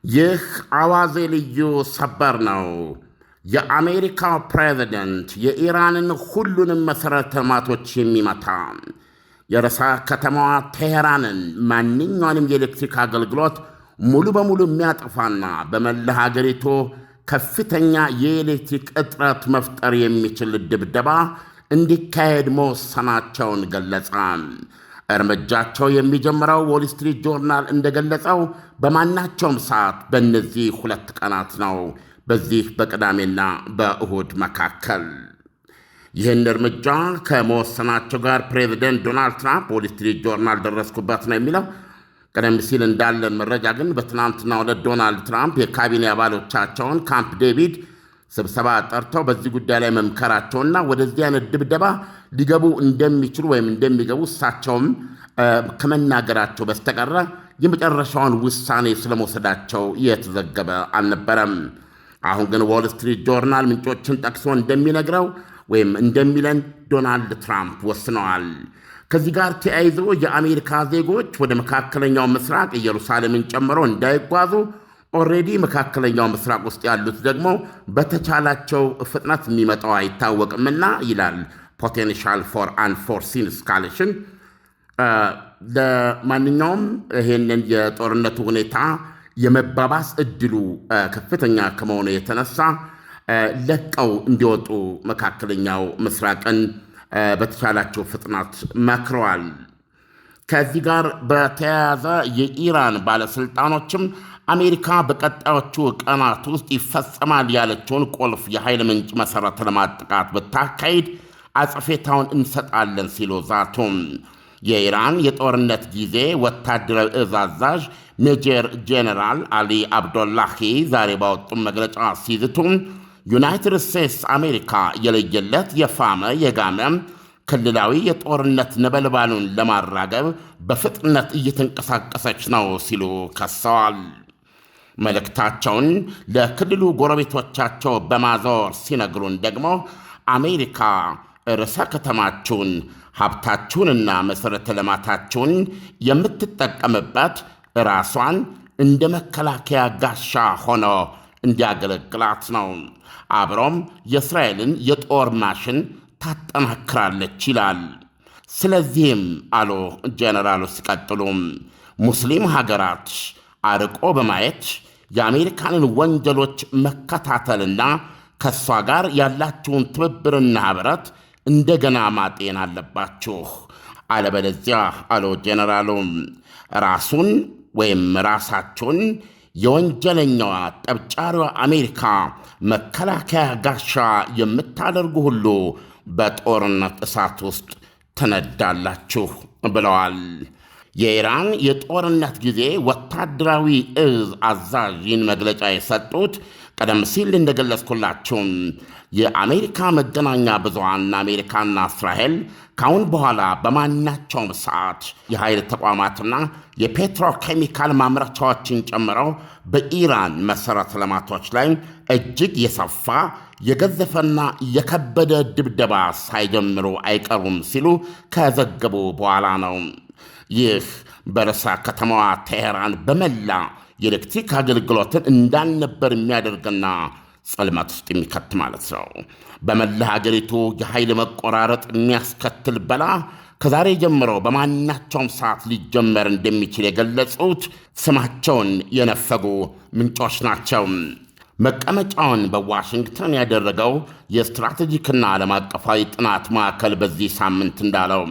ይህ አዋዜ ልዩ ሰበር ነው። የአሜሪካው ፕሬዝደንት የኢራንን ሁሉንም መሠረተ ልማቶች የሚመታ የርዕሰ ከተማዋ ቴሄራንን ማንኛውንም የኤሌክትሪክ አገልግሎት ሙሉ በሙሉ የሚያጠፋና በመላ ሀገሪቱ ከፍተኛ የኤሌክትሪክ እጥረት መፍጠር የሚችል ድብደባ እንዲካሄድ መወሰናቸውን ገለጸ። እርምጃቸው የሚጀምረው ዎል ስትሪት ጆርናል እንደገለጸው በማናቸውም ሰዓት በእነዚህ 2 ቀናት ነው፣ በዚህ በቅዳሜና በእሁድ መካከል። ይህን እርምጃ ከመወሰናቸው ጋር ፕሬዚደንት ዶናልድ ትራምፕ ዎል ስትሪት ጆርናል ደረስኩበት ነው የሚለው። ቀደም ሲል እንዳለን መረጃ ግን በትናንትናው ዕለት ዶናልድ ትራምፕ የካቢኔ አባሎቻቸውን ካምፕ ዴቪድ ስብሰባ ጠርተው በዚህ ጉዳይ ላይ መምከራቸውና ወደዚህ አይነት ድብደባ ሊገቡ እንደሚችሉ ወይም እንደሚገቡ እሳቸውም ከመናገራቸው በስተቀረ የመጨረሻውን ውሳኔ ስለመውሰዳቸው የተዘገበ አልነበረም። አሁን ግን ዎል ስትሪት ጆርናል ምንጮችን ጠቅሶ እንደሚነግረው ወይም እንደሚለን ዶናልድ ትራምፕ ወስነዋል። ከዚህ ጋር ተያይዞ የአሜሪካ ዜጎች ወደ መካከለኛው ምስራቅ ኢየሩሳሌምን ጨምሮ እንዳይጓዙ ኦልሬዲ መካከለኛው ምስራቅ ውስጥ ያሉት ደግሞ በተቻላቸው ፍጥነት የሚመጣው አይታወቅምና ይላል ፖቴንሻል ፎር አንፎርሲን ስካሌሽን። ለማንኛውም ይሄንን የጦርነቱ ሁኔታ የመባባስ እድሉ ከፍተኛ ከመሆኑ የተነሳ ለቀው እንዲወጡ መካከለኛው ምስራቅን በተቻላቸው ፍጥነት መክረዋል። ከዚህ ጋር በተያያዘ የኢራን ባለሥልጣኖችም አሜሪካ በቀጣዮቹ ቀናት ውስጥ ይፈጸማል ያለችውን ቁልፍ የኃይል ምንጭ መሠረተ ልማት ጥቃት ብታካሂድ አጸፌታውን እንሰጣለን ሲሉ ዛቱም። የኢራን የጦርነት ጊዜ ወታደራዊ እዝ አዛዥ ሜጀር ጄኔራል አሊ አብዶላሂ ዛሬ ባወጡም መግለጫ ሲዝቱም ዩናይትድ ስቴትስ አሜሪካ የለየለት የፋመ የጋመ ክልላዊ የጦርነት ነበልባሉን ለማራገብ በፍጥነት እየተንቀሳቀሰች ነው ሲሉ ከሰዋል። መልእክታቸውን ለክልሉ ጎረቤቶቻቸው በማዞር ሲነግሩን ደግሞ አሜሪካ ርዕሰ ከተማችሁን፣ ሀብታችሁንና መሠረተ ልማታችሁን የምትጠቀምበት ራሷን እንደ መከላከያ ጋሻ ሆኖ እንዲያገለግላት ነው። አብሮም የእስራኤልን የጦር ማሽን ታጠናክራለች ይላል። ስለዚህም አሉ ጄኔራሉ ሲቀጥሉም ሙስሊም ሀገራት አርቆ በማየት የአሜሪካንን ወንጀሎች መከታተልና ከእሷ ጋር ያላችሁን ትብብርና ኅብረት እንደገና ማጤን አለባችሁ። አለበለዚያ አሉ ጄኔራሉ ራሱን ወይም ራሳችሁን የወንጀለኛዋ ጠብጫሪዋ አሜሪካ መከላከያ ጋሻ የምታደርጉ ሁሉ በጦርነት እሳት ውስጥ ትነዳላችሁ ብለዋል። የኢራን የጦርነት ጊዜ ወታደራዊ እዝ አዛዥ ይህን መግለጫ የሰጡት ቀደም ሲል እንደገለጽኩላችሁ የአሜሪካ መገናኛ ብዙሃን አሜሪካና እስራኤል ካሁን በኋላ በማናቸውም ሰዓት የኃይል ተቋማትና የፔትሮኬሚካል ማምረቻዎችን ጨምረው በኢራን መሠረተ ልማቶች ላይ እጅግ የሰፋ የገዘፈና የከበደ ድብደባ ሳይጀምሩ አይቀሩም ሲሉ ከዘገቡ በኋላ ነው። ይህ በርዕሰ ከተማዋ ቴሄራን በመላ የኤሌክትሪክ አገልግሎትን እንዳልነበር የሚያደርግና ጽልመት ውስጥ የሚከት ማለት ነው። በመላ ሀገሪቱ የኃይል መቆራረጥ የሚያስከትል በላ ከዛሬ ጀምሮ በማናቸውም ሰዓት ሊጀመር እንደሚችል የገለጹት ስማቸውን የነፈጉ ምንጮች ናቸው። መቀመጫውን በዋሽንግተን ያደረገው የስትራቴጂክና ዓለም አቀፋዊ ጥናት ማዕከል በዚህ ሳምንት እንዳለው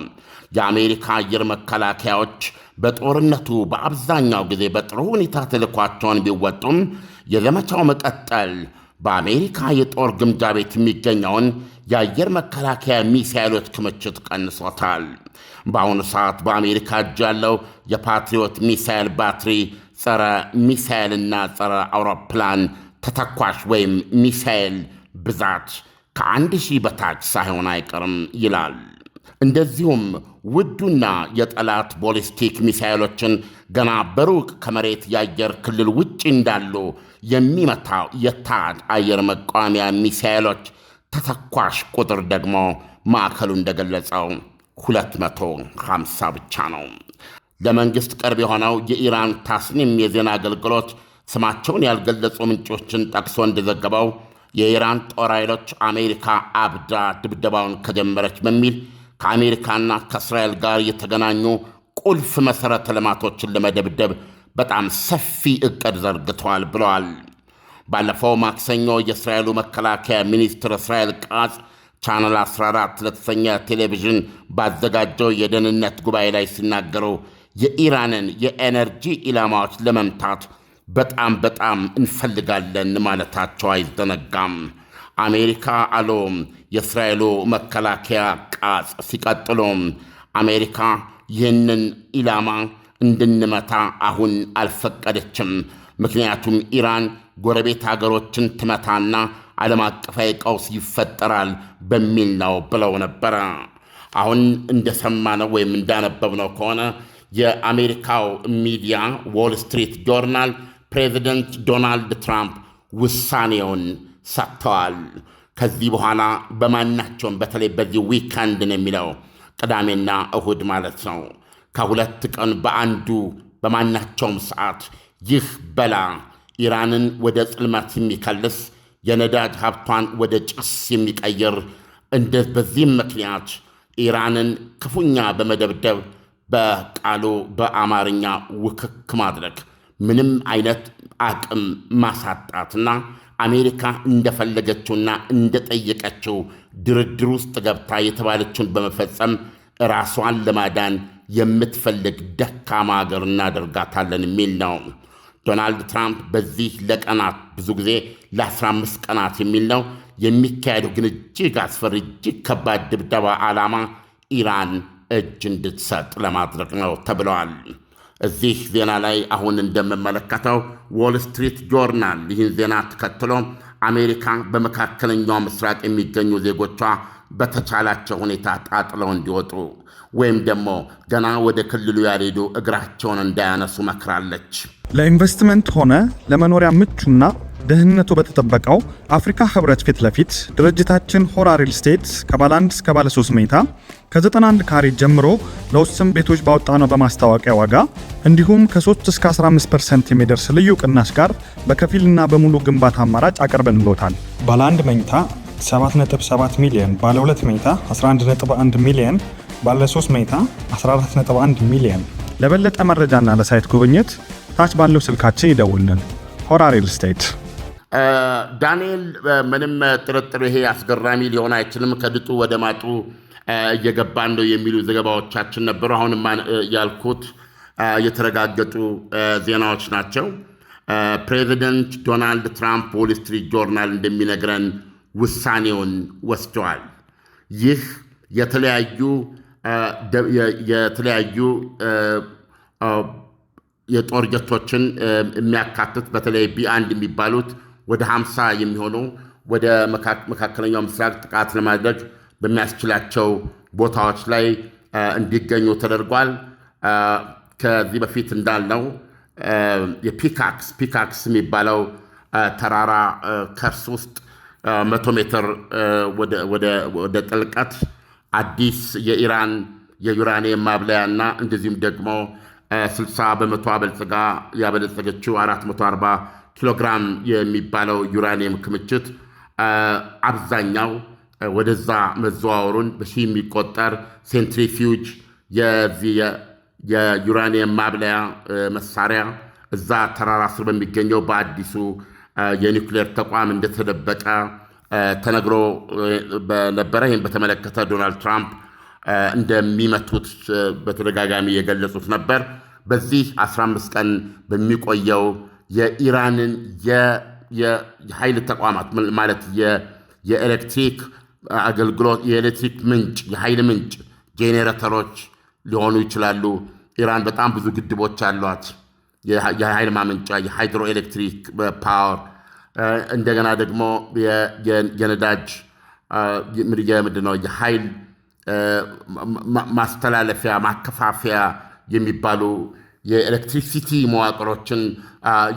የአሜሪካ አየር መከላከያዎች በጦርነቱ በአብዛኛው ጊዜ በጥሩ ሁኔታ ተልኳቸውን ቢወጡም የዘመቻው መቀጠል በአሜሪካ የጦር ግምጃ ቤት የሚገኘውን የአየር መከላከያ ሚሳይሎች ክምችት ቀንሶታል። በአሁኑ ሰዓት በአሜሪካ እጅ ያለው የፓትሪዮት ሚሳይል ባትሪ ጸረ ሚሳይልና ጸረ አውሮፕላን ተተኳሽ ወይም ሚሳይል ብዛት ከ1000 በታች ሳይሆን አይቀርም ይላል። እንደዚሁም ውዱና የጠላት ቦሊስቲክ ሚሳይሎችን ገና በሩቅ ከመሬት የአየር ክልል ውጭ እንዳሉ የሚመታው የታድ አየር መቃወሚያ ሚሳይሎች ተተኳሽ ቁጥር ደግሞ ማዕከሉ እንደገለጸው 250 ብቻ ነው። ለመንግሥት ቅርብ የሆነው የኢራን ታስኒም የዜና አገልግሎት ስማቸውን ያልገለጹ ምንጮችን ጠቅሶ እንደዘገበው የኢራን ጦር ኃይሎች አሜሪካ አብዳ ድብደባውን ከጀመረች በሚል ከአሜሪካና ከእስራኤል ጋር የተገናኙ ቁልፍ መሠረተ ልማቶችን ለመደብደብ በጣም ሰፊ ዕቅድ ዘርግተዋል ብለዋል። ባለፈው ማክሰኞ የእስራኤሉ መከላከያ ሚኒስትር እስራኤል ቃጽ ቻናል 14 ለተሰኘ ቴሌቪዥን ባዘጋጀው የደህንነት ጉባኤ ላይ ሲናገሩ የኢራንን የኤነርጂ ኢላማዎች ለመምታት በጣም እንፈልጋለን ማለታቸው አይዘነጋም። አሜሪካ አሉ የእስራኤሉ መከላከያ ቃጽ ሲቀጥሉ አሜሪካ ይህንን ኢላማ እንድንመታ አሁን አልፈቀደችም። ምክንያቱም ኢራን ጎረቤት ሀገሮችን ትመታና ዓለም አቀፋዊ ቀውስ ይፈጠራል በሚል ነው ብለው ነበረ። አሁን እንደሰማነው ወይም እንዳነበብነው ከሆነ የአሜሪካው ሚዲያ ዎል ስትሪት ጆርናል ፕሬዚደንት ዶናልድ ትራምፕ ውሳኔውን ሰጥተዋል። ከዚህ በኋላ በማናቸውም በተለይ በዚህ ዊከንድ ነው የሚለው ቅዳሜና እሁድ ማለት ነው፣ ከሁለት ቀን በአንዱ በማናቸውም ሰዓት ይህ በላ ኢራንን ወደ ጽልመት የሚከልስ የነዳጅ ሀብቷን ወደ ጭስ የሚቀይር በዚህም ምክንያት ኢራንን ክፉኛ በመደብደብ በቃሉ በአማርኛ ውክክ ማድረግ ምንም አይነት አቅም ማሳጣትና አሜሪካ እንደፈለገችውና እንደጠየቀችው ድርድር ውስጥ ገብታ የተባለችውን በመፈጸም ራሷን ለማዳን የምትፈልግ ደካማ ሀገር እናደርጋታለን የሚል ነው። ዶናልድ ትራምፕ በዚህ ለቀናት ብዙ ጊዜ ለ15 ቀናት የሚል ነው የሚካሄደው ግን እጅግ አስፈሪ እጅግ ከባድ ድብደባ ዓላማ ኢራን እጅ እንድትሰጥ ለማድረግ ነው ተብለዋል። እዚህ ዜና ላይ አሁን እንደምመለከተው ዎል ስትሪት ጆርናል ይህን ዜና ተከትሎ አሜሪካ በመካከለኛው ምስራቅ የሚገኙ ዜጎቿ በተቻላቸው ሁኔታ ጣጥለው እንዲወጡ ወይም ደግሞ ገና ወደ ክልሉ ያልሄዱ እግራቸውን እንዳያነሱ መክራለች። ለኢንቨስትመንት ሆነ ለመኖሪያ ምቹና ደህንነቱ በተጠበቀው አፍሪካ ህብረት ፊት ለፊት ድርጅታችን ሆራ ሪል ስቴት ከባለ 1 እስከ ባለ 3 መኝታ ከ91 ካሬ ጀምሮ ለውስን ቤቶች ባወጣነው በማስታወቂያ ዋጋ እንዲሁም ከ3 እስከ 15% የሚደርስ ልዩ ቅናሽ ጋር በከፊልና በሙሉ ግንባታ አማራጭ አቀርበንልዎታል። ባለ 1 መኝታ 7.7 ሚሊዮን፣ ባለ 2 መኝታ 11.1 ሚሊዮን፣ ባለ 3 መኝታ 14.1 ሚሊዮን። ለበለጠ መረጃና ለሳይት ጉብኝት ታች ባለው ስልካችን ይደውልን። ሆራ ሪል ስቴት። ዳንኤል፣ ምንም ጥርጥር ይሄ አስገራሚ ሊሆን አይችልም፣ ከድጡ ወደ ማጡ እየገባን ነው የሚሉ ዘገባዎቻችን ነበሩ። አሁንም ያልኩት የተረጋገጡ ዜናዎች ናቸው። ፕሬዚደንት ዶናልድ ትራምፕ ዎል ስትሪት ጆርናል እንደሚነግረን ውሳኔውን ወስደዋል። ይህ የተለያዩ የጦር ጀቶችን የሚያካትት በተለይ ቢ1 የሚባሉት ወደ 50 የሚሆኑ ወደ መካከለኛው ምስራቅ ጥቃት ለማድረግ በሚያስችላቸው ቦታዎች ላይ እንዲገኙ ተደርጓል። ከዚህ በፊት እንዳልነው የፒካክስ የሚባለው ተራራ ከርስ ውስጥ 100 ሜትር ወደ ጥልቀት አዲስ የኢራን የዩራኒየም ማብለያና እንደዚሁም ደግሞ 60 በመቶ አበልጽጋ ያበለጸገችው 440 ኪሎግራም የሚባለው ዩራኒየም ክምችት አብዛኛው ወደዛ መዘዋወሩን በሺህ የሚቆጠር ሴንትሪፊውጅ የዩራኒየም ማብለያ መሳሪያ እዛ ተራራ ስር በሚገኘው በአዲሱ የኒውክሌር ተቋም እንደተደበቀ ተነግሮ በነበረ። ይህም በተመለከተ ዶናልድ ትራምፕ እንደሚመቱት በተደጋጋሚ የገለጹት ነበር። በዚህ 15 ቀን በሚቆየው የኢራንን የኃይል ተቋማት ማለት የኤሌክትሪክ አገልግሎት የኤሌክትሪክ ምንጭ የኃይል ምንጭ ጄኔሬተሮች ሊሆኑ ይችላሉ። ኢራን በጣም ብዙ ግድቦች አሏት። የኃይል ማመንጫ የሃይድሮ ኤሌክትሪክ ፓወር፣ እንደገና ደግሞ የነዳጅ ምንድነው የኃይል ማስተላለፊያ ማከፋፈያ የሚባሉ የኤሌክትሪሲቲ መዋቅሮችን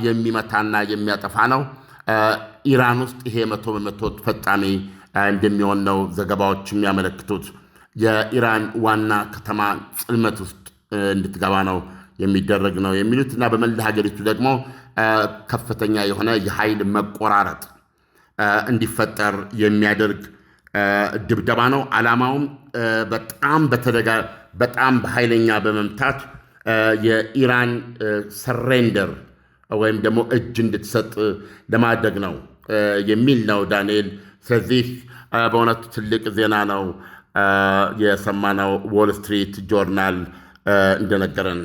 የሚመታና የሚያጠፋ ነው። ኢራን ውስጥ ይሄ 100% ተፈጻሚ እንደሚሆን ነው ዘገባዎች የሚያመለክቱት። የኢራን ዋና ከተማ ጽልመት ውስጥ እንድትገባ ነው የሚደረግ ነው የሚሉት እና በመላ ሀገሪቱ ደግሞ ከፍተኛ የሆነ የኃይል መቆራረጥ እንዲፈጠር የሚያደርግ ድብደባ ነው። ዓላማውም በጣም በኃይለኛ በመምታት የኢራን ሰሬንደር ወይም ደግሞ እጅ እንድትሰጥ ለማድረግ ነው የሚል ነው ዳንኤል። ስለዚህ በእውነቱ ትልቅ ዜና ነው የሰማነው ዎል ስትሪት ጆርናል እንደነገረን።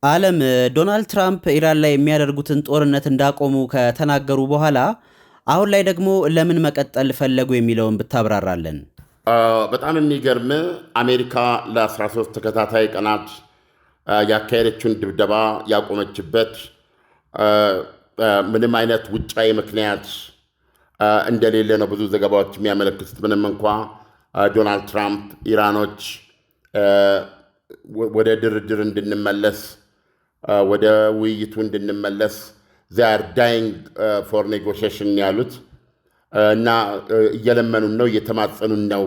ዓለም ዶናልድ ትራምፕ ኢራን ላይ የሚያደርጉትን ጦርነት እንዳቆሙ ከተናገሩ በኋላ አሁን ላይ ደግሞ ለምን መቀጠል ፈለጉ የሚለውን ብታብራራለን። በጣም የሚገርም አሜሪካ ለ13 ተከታታይ ቀናት ያካሄደችውን ድብደባ ያቆመችበት ምንም አይነት ውጫዊ ምክንያት እንደሌለ ነው ብዙ ዘገባዎች የሚያመለክቱት። ምንም እንኳ ዶናልድ ትራምፕ ኢራኖች ወደ ድርድር እንድንመለስ ወደ ውይይቱ እንድንመለስ they are dying for negotiation ያሉት እና እየለመኑን ነው እየተማጸኑን ነው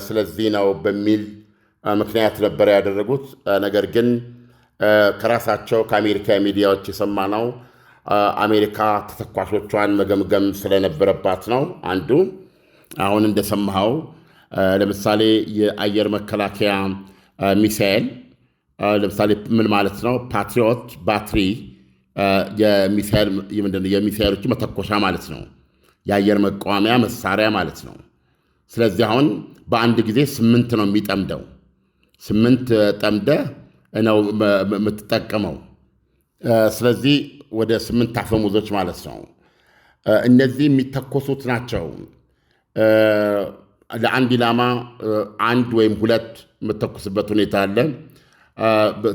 ስለዚህ ነው በሚል ምክንያት ነበር ያደረጉት። ነገር ግን ከራሳቸው ከአሜሪካ ሚዲያዎች የሰማነው አሜሪካ ተተኳሾቿን መገምገም ስለነበረባት ነው አንዱ። አሁን እንደሰማኸው ለምሳሌ የአየር መከላከያ ሚሳኤል ለምሳሌ ምን ማለት ነው? ፓትሪዮት ባትሪ የሚሳኤሎቹ መተኮሻ ማለት ነው። የአየር መቃወሚያ መሳሪያ ማለት ነው። ስለዚህ አሁን በአንድ ጊዜ 8 ነው የሚጠምደው። 8 ጠምደህ ነው የምትጠቀመው። ስለዚህ ወደ 8 አፈሙዞች ማለት ነው። እነዚህ የሚተኮሱት ናቸው። ለአንድ ኢላማ 1 ወይም 2 የምተኩስበት ሁኔታ አለ።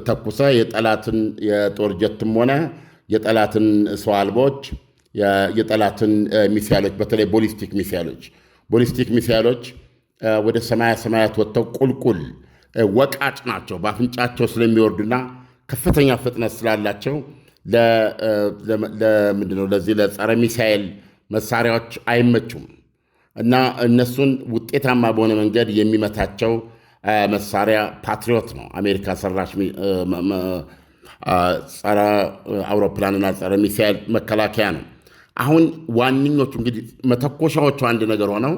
ተኩሰ የጠላትን የጦር ጀትም ሆነ የጠላትን ሰው አልቦች የጠላትን ሚሳይሎች በተለይ ቦሊስቲክ ሚሳይሎች ወደ ሰማያት ወጥተው ቁልቁል ወቃጭ ናቸው። በአፍንጫቸው ስለሚወርዱና ከፍተኛ ፍጥነት ስላላቸው ለዚህ ለጸረ ሚሳይል መሳሪያዎች አይመቹም እና እነሱን ውጤታማ በሆነ መንገድ የሚመታቸው መሳሪያ ፓትሪዮት ነው። አሜሪካ ሰራሽ ጸረ አውሮፕላንና ጸረ ሚሳይል መከላከያ ነው። አሁን ዋነኞቹ እንግዲህ መተኮሻዎቹ አንድ ነገር ሆነው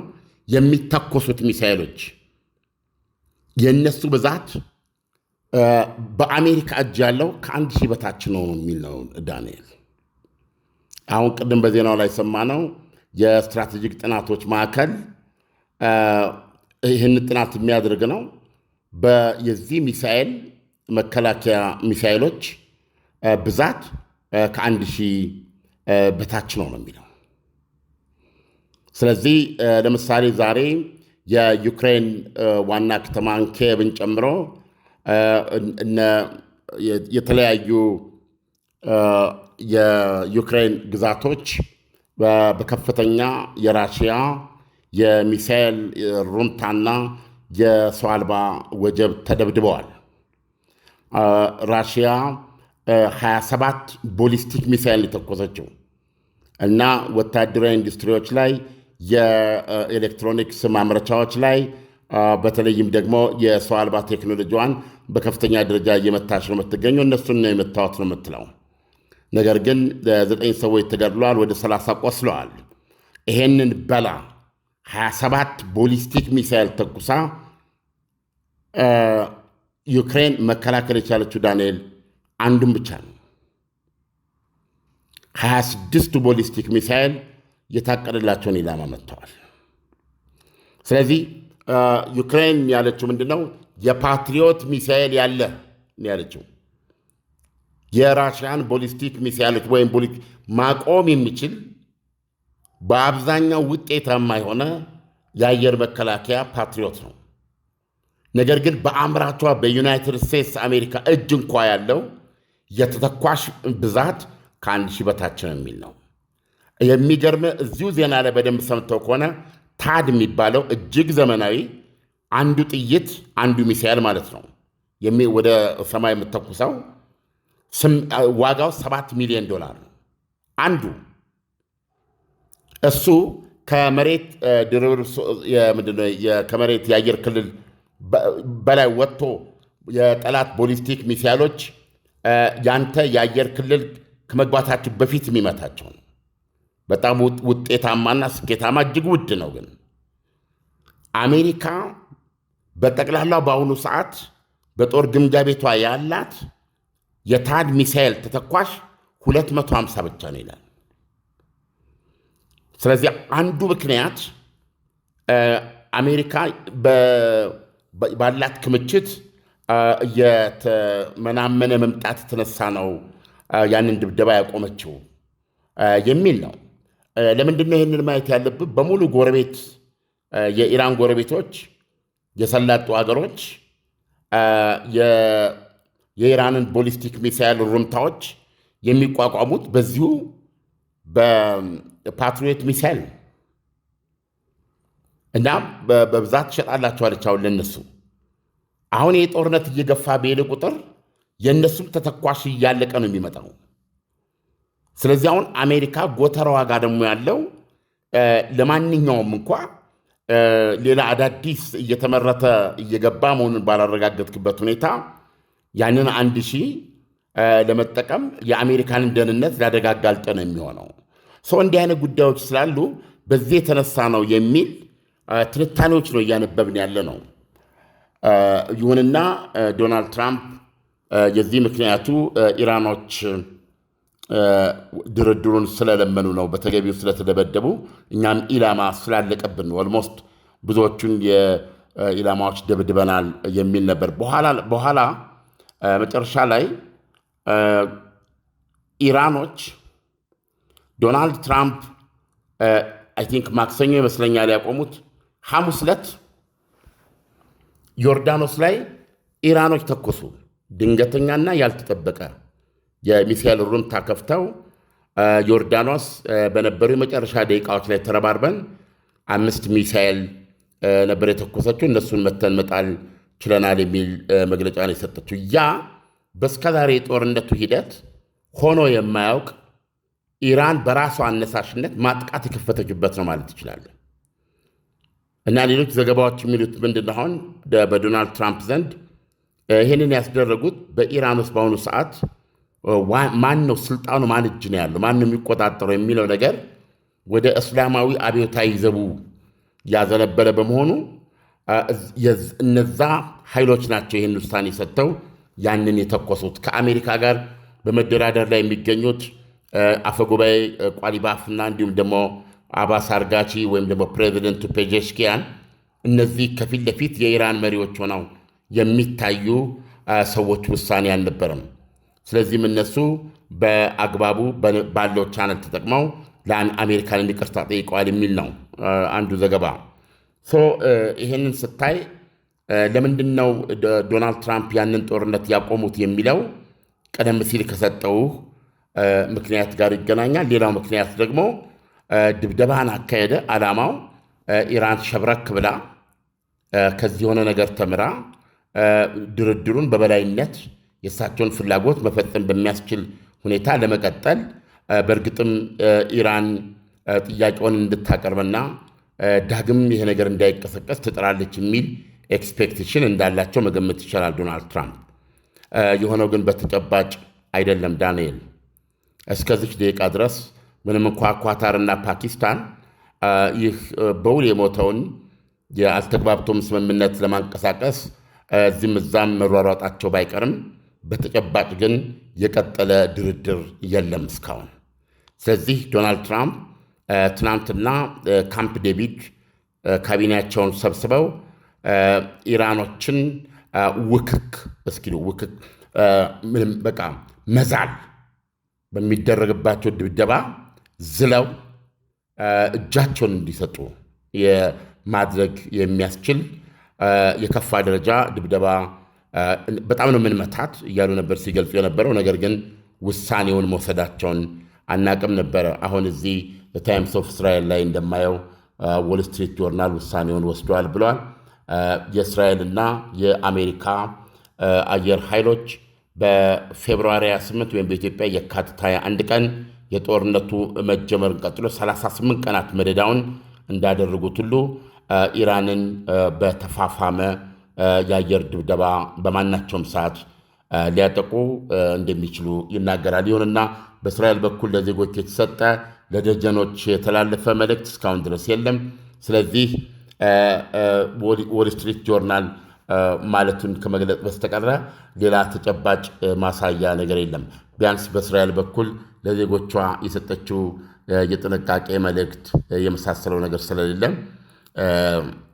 የሚተኮሱት ሚሳይሎች የእነሱ ብዛት በአሜሪካ እጅ ያለው ከ1000 በታች ነው የሚል ነው ዳንኤል። አሁን ቅድም በዜናው ላይ ሰማነው የስትራቴጂክ ጥናቶች ማዕከል ይህን ጥናት የሚያደርግ ነው። የዚህ ሚሳኤል መከላከያ ሚሳኤሎች ብዛት ከ1000 በታች ነው የሚለው። ስለዚህ ለምሳሌ ዛሬ የዩክሬን ዋና ከተማን ኪየቭን ጨምሮ የተለያዩ የዩክሬን ግዛቶች በከፍተኛ የራሽያ የሚሳኤል ሩምታና የሰው አልባ ወጀብ ተደብድበዋል። ራሽያ 27 ቦሊስቲክ ሚሳኤል የተኮሰችው እና ወታደራዊ ኢንዱስትሪዎች ላይ የኤሌክትሮኒክስ ማምረቻዎች ላይ በተለይም ደግሞ የሰው አልባ ቴክኖሎጂዋን በከፍተኛ ደረጃ እየመታች ነው የምትገኘው። እነሱን ነው የመታወት ነው የምትለው። ነገር ግን 9 ሰዎች ተገድለዋል፣ ወደ 30 ቆስለዋል። ይሄንን 27 ቦሊስቲክ ሚሳይል ተኩሳ ዩክሬን መከላከል የቻለችው ዳንኤል አንዱን ብቻ ነው። 26ቱ ቦሊስቲክ ሚሳይል የታቀደላቸውን ኢላማ መጥተዋል። ስለዚህ ዩክሬን ያለችው ምንድነው? የፓትሪዮት ሚሳይል ያለ ያለችው የራሽያን ቦሊስቲክ ሚሳይሎች ወይም ማቆም የሚችል በአብዛኛው ውጤታማ የሆነ የአየር መከላከያ ፓትሪዮት ነው። ነገር ግን በአምራቿ በዩናይትድ ስቴትስ አሜሪካ እጅ እንኳ ያለው የተተኳሽ ብዛት ከ1000 በታች ነው የሚል ነው። የሚገርም እዚሁ ዜና ላይ በደንብ ሰምተው ከሆነ ታድ የሚባለው እጅግ ዘመናዊ አንዱ ጥይት አንዱ ሚሳኤል ማለት ነው ወደ ሰማይ የምተኩሰው ዋጋው $7 ሚሊዮን ነው አንዱ። እሱ ከመሬት ከመሬት የአየር ክልል በላይ ወጥቶ የጠላት ቦሊስቲክ ሚሳይሎች ያንተ የአየር ክልል ከመግባታቸው በፊት የሚመታቸው ነው። በጣም ውጤታማና ስኬታማ እጅግ ውድ ነው። ግን አሜሪካ በጠቅላላው በአሁኑ ሰዓት በጦር ግምጃ ቤቷ ያላት የታድ ሚሳኤል ተተኳሽ 250 ብቻ ነው ይላል። ስለዚህ አንዱ ምክንያት አሜሪካ ባላት ክምችት የተመናመነ መምጣት የተነሳ ነው ያንን ድብደባ ያቆመችው የሚል ነው። ለምንድነው ይህንን ማየት ያለብን? በሙሉ ጎረቤት የኢራን ጎረቤቶች የሰላጡ ሀገሮች የኢራንን ቦሊስቲክ ሚሳይል ሩምታዎች የሚቋቋሙት በዚሁ በፓትሪዮት ሚሳይል እና በብዛት ትሸጣላቸዋለች። አሁን ለነሱ አሁን ይህ ጦርነት እየገፋ በሄደ ቁጥር የእነሱም ተተኳሽ እያለቀ ነው የሚመጣው። ስለዚህ አሁን አሜሪካ ጎተራዋ ጋር ደግሞ ያለው ለማንኛውም እንኳ ሌላ አዳዲስ እየተመረተ እየገባ መሆኑን ባላረጋገጥክበት ሁኔታ ያንን 1000 ለመጠቀም የአሜሪካንን ደህንነት ሊያደጋጋልጥ ነው የሚሆነው። እንዲህ አይነት ጉዳዮች ስላሉ በዚህ የተነሳ ነው የሚል ትንታኔዎች ነው እያነበብን ያለ ነው። ይሁንና ዶናልድ ትራምፕ የዚህ ምክንያቱ ኢራኖች ድርድሩን ስለለመኑ ነው፣ በተገቢው ስለተደበደቡ እኛም ኢላማ ስላለቀብን ነው፣ ኦልሞስት ብዙዎቹን የኢላማዎች ደብድበናል የሚል ነበር። በኋላ መጨረሻ ላይ ኢራኖች ዶናልድ ትራምፕ አይ ቲንክ ማክሰኞ ይመስለኛል ያቆሙት፣ ሐሙስ ዕለት ዮርዳኖስ ላይ ኢራኖች ተኮሱ። ድንገተኛና ያልተጠበቀ የሚሳኤል ሩምታ ከፍተው ዮርዳኖስ በነበሩ የመጨረሻ ደቂቃዎች ላይ ተረባርበን 5 ሚሳኤል ነበር የተኮሰችው፣ እነሱን መተን መጣል ችለናል የሚል መግለጫ ነው የሰጠችው። ያ በስከዛሬ የጦርነቱ ሂደት ሆኖ የማያውቅ ኢራን በራሷ አነሳሽነት ማጥቃት የከፈተችበት ነው ማለት ይችላል። እና ሌሎች ዘገባዎች የሚሉት ምንድነው? አሁን በዶናልድ ትራምፕ ዘንድ ይህንን ያስደረጉት በኢራን ውስጥ በአሁኑ ሰዓት ማን ነው ስልጣኑ፣ ማን እጅ ነው ያለው፣ ማን ነው የሚቆጣጠረው የሚለው ነገር ወደ እስላማዊ አብዮታዊ ዘቡ ያዘነበለ በመሆኑ እነዛ ኃይሎች ናቸው ይህን ውሳኔ ሰጥተው ያንን የተኮሱት። ከአሜሪካ ጋር በመደራደር ላይ የሚገኙት አፈጉባኤ ቋሊባፍና እንዲሁም ደግሞ አባስ አርጋቺ ወይም ደግሞ ፕሬዚደንቱ ፔጀሽኪያን፣ እነዚህ ከፊት ለፊት የኢራን መሪዎች ሆነው የሚታዩ ሰዎች ውሳኔ አልነበረም። ስለዚህም እነሱ በአግባቡ ባለው ቻነል ተጠቅመው ለአሜሪካን ይቅርታ ጠይቀዋል የሚል ነው አንዱ ዘገባ። ይህንን ስታይ ለምንድን ነው ዶናልድ ትራምፕ ያንን ጦርነት ያቆሙት የሚለው ቀደም ሲል ከሰጠው ምክንያት ጋር ይገናኛል። ሌላው ምክንያት ደግሞ ድብደባን አካሄደ። ዓላማው ኢራን ሸብረክ ብላ ከዚህ የሆነ ነገር ተምራ ድርድሩን በበላይነት የእሳቸውን ፍላጎት መፈጸም በሚያስችል ሁኔታ ለመቀጠል በእርግጥም ኢራን ጥያቄውን እንድታቀርብና ዳግም ይሄ ነገር እንዳይቀሰቀስ ትጥራለች የሚል ኤክስፔክቴሽን እንዳላቸው መገመት ይቻላል ዶናልድ ትራምፕ። የሆነው ግን በተጨባጭ አይደለም ዳንኤል። እስከዚች ደቂቃ ድረስ ምንም እንኳ ኳታርና ፓኪስታን ይህ በውል የሞተውን የአልተግባብቶም ስምምነት ለማንቀሳቀስ እዚህም እዛም መሯሯጣቸው ባይቀርም በተጨባጭ ግን የቀጠለ ድርድር የለም እስካሁን። ስለዚህ ዶናልድ ትራምፕ ትናንትና ካምፕ ዴቪድ ካቢኔያቸውን ሰብስበው ኢራኖችን ውክክ እስኪሉ ውክክ ምንም በቃ መዛል በሚደረግባቸው ድብደባ ዝለው እጃቸውን እንዲሰጡ የማድረግ የሚያስችል የከፋ ደረጃ ድብደባ በጣም ነው የምንመታት እያሉ ነበር ሲገልጹ የነበረው። ነገር ግን ውሳኔውን መውሰዳቸውን አናቅም ነበረ። አሁን እዚህ ታይምስ ኦፍ እስራኤል ላይ እንደማየው ዎል ስትሪት ጆርናል ውሳኔውን ወስደዋል ብለዋል። የእስራኤልና የአሜሪካ አየር ኃይሎች በፌብሩዋሪ 28 ወይም በኢትዮጵያ የካቲት 21 ቀን የጦርነቱ መጀመርን ቀጥሎ 38 ቀናት መደዳውን እንዳደረጉት ሁሉ ኢራንን በተፋፋመ የአየር ድብደባ በማናቸውም ሰዓት ሊያጠቁ እንደሚችሉ ይናገራል። ይሁንና በእስራኤል በኩል ለዜጎች የተሰጠ ለደጀኖች የተላለፈ መልእክት እስካሁን ድረስ የለም። ስለዚህ ዎል ስትሪት ጆርናል ማለቱን ከመግለጽ በስተቀረ ሌላ ተጨባጭ ማሳያ ነገር የለም። ቢያንስ በእስራኤል በኩል ለዜጎቿ የሰጠችው የጥንቃቄ መልእክት የመሳሰለው ነገር ስለሌለ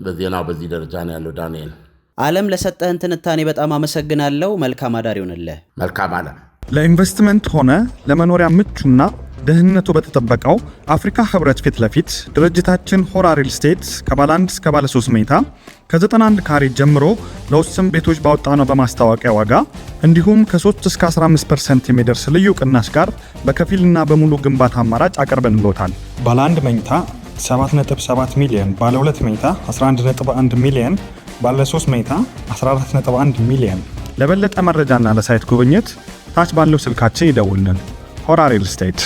በዜናው በዚህ ደረጃ ነው ያለው። ዳንኤል ዓለም ለሰጠህን ትንታኔ በጣም አመሰግናለሁ። መልካም አዳር ይሁንልህ። መልካም ዓለም። ለኢንቨስትመንት ሆነ ለመኖሪያ ምቹና ደህንነቱ በተጠበቀው አፍሪካ ህብረት ፊት ለፊት ድርጅታችን ሆራ ሪል ስቴት ከባለ 1 እስከ ባለ 3 መኝታ ከ91 ካሬ ጀምሮ ለውስን ቤቶች ባወጣነው በማስታወቂያ ዋጋ እንዲሁም ከ3 እስከ 15% የሚደርስ ልዩ ቅናሽ ጋር በከፊልና በሙሉ ግንባታ አማራጭ አቀርበንልዎታል። ባለ 1 መኝታ 7.7 ሚሊዮን፣ ባለ 2 መኝታ 11.1 ሚሊዮን፣ ባለ 3 መኝታ 14.1 ሚሊዮን። ለበለጠ መረጃና ለሳይት ጉብኝት ታች ባለው ስልካችን ይደውልን። ሆራ ሪል ስቴት